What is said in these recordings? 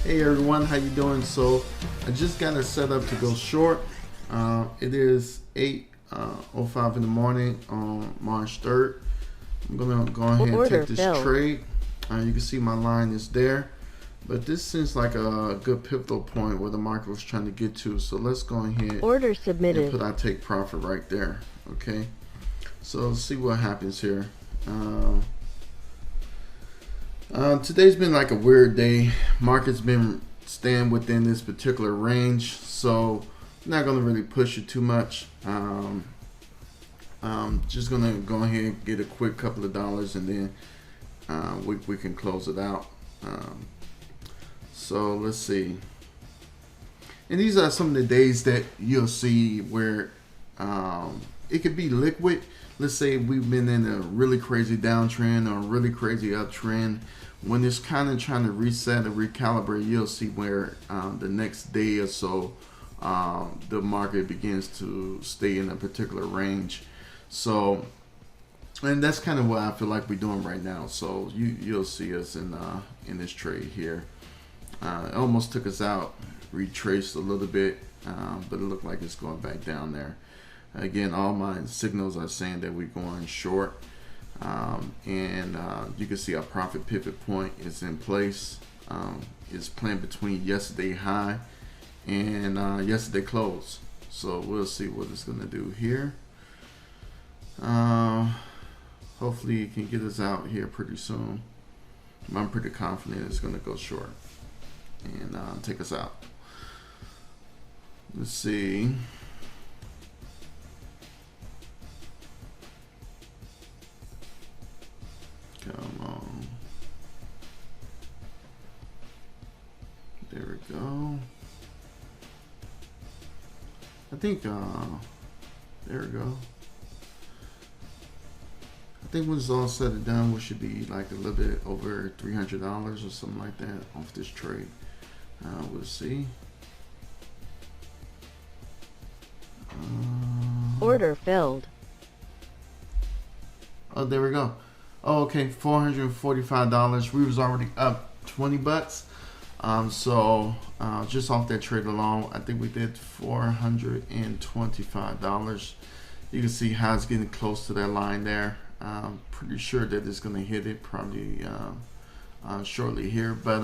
Hey everyone, how you doing? So I just got it set up to go short. It is 8:05 in the morning on March 3rd. I'm gonna go ahead and take this trade. You can see my line is there, but this seems like a good pivotal point where the market was trying to get to. So let's go ahead and put our take profit right there. Okay, so let's see what happens here. Today's been like a weird day. Market's been staying within this particular range, so I'm not gonna really push it too much. Just gonna go ahead and get a quick couple of dollars, and then we can close it out. So let's see. And these are some of the days that you'll see where it could be liquid. Let's say we've been in a really crazy downtrend or a really crazy uptrend. When it's kind of trying to reset and recalibrate, you'll see where the next day or so the market begins to stay in a particular range. So, and that's kind of what I feel like we're doing right now. So you'll see us in this trade here. It almost took us out, retraced a little bit, but it looked like it's going back down there. Again, all my signals are saying that we're going short, and you can see our profit pivot point is in place. It's playing between yesterday high and yesterday close. So we'll see what it's going to do here. Hopefully it can get us out here pretty soon. I'm pretty confident it's going to go short and take us out. Let's see. Come on. There we go. I think, there we go. I think when it's all said and done, we should be like a little bit over $300 or something like that off this trade. We'll see. Order filled. Oh, there we go. Oh, okay, $445. We was already up 20 bucks. So just off that trade alone, I think we did $425. You can see how it's getting close to that line there. I'm pretty sure that it's going to hit it probably shortly here. But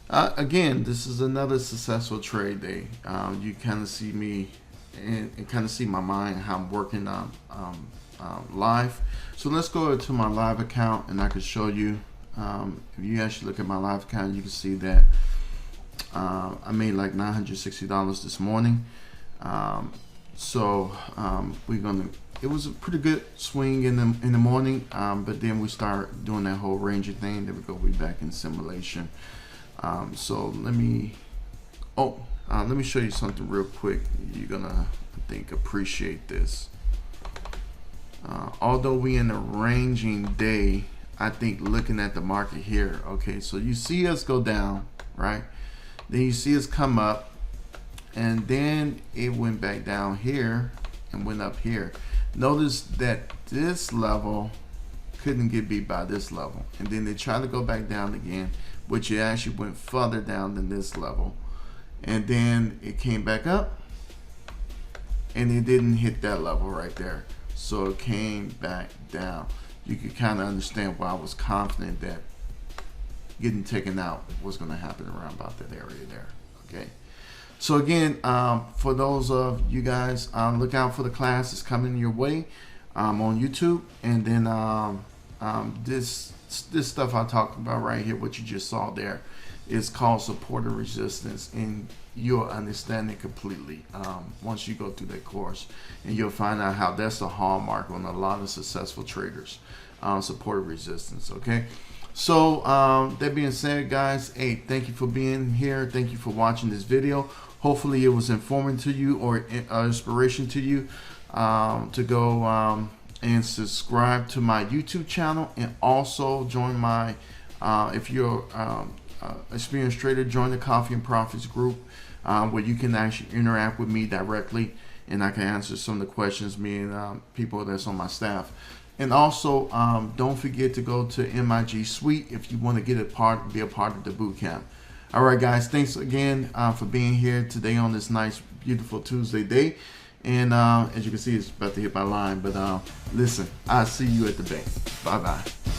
again, this is another successful trade day. You kind of see me and kind of see my mind, how I'm working live. So let's go to my live account and I can show you. If you actually look at my live account, you can see that I made like $960 this morning. So we're gonna. It was a pretty good swing in the morning, but then we start doing that whole ranging thing. Then we back in simulation. So let me show you something real quick. You're gonna, I think, appreciate this. Although we in a ranging day, I think looking at the market here, okay, so you see us go down, right? Then you see us come up, and then it went back down here and went up here. Notice that this level couldn't get beat by this level, and then they tried to go back down again, which it actually went further down than this level, and then it came back up, and it didn't hit that level right there. So it came back down. You could kind of understand why I was confident that getting taken out was going to happen around about that area there. Okay. So again, for those of you guys, look out for the class. It's coming your way on YouTube. And then this stuff I talked about right here, what you just saw there, is called support and resistance, and you'll understand it completely once you go through that course, and you'll find out how that's a hallmark on a lot of successful traders. Support and resistance. Okay, so that being said, guys, hey, thank you for being here. Thank you for watching this video. Hopefully it was informative to you or inspiration to you to go and subscribe to my YouTube channel, and also join my if you're experienced trader, join the Coffee and Profits group, where you can actually interact with me directly, and I can answer some of the questions me and people that's on my staff. And also, don't forget to go to MIG Suite if you want to be a part of the boot camp. All right, guys, thanks again for being here today on this nice, beautiful Tuesday day. And as you can see, it's about to hit my line. But listen, I'll see you at the bank. Bye-bye.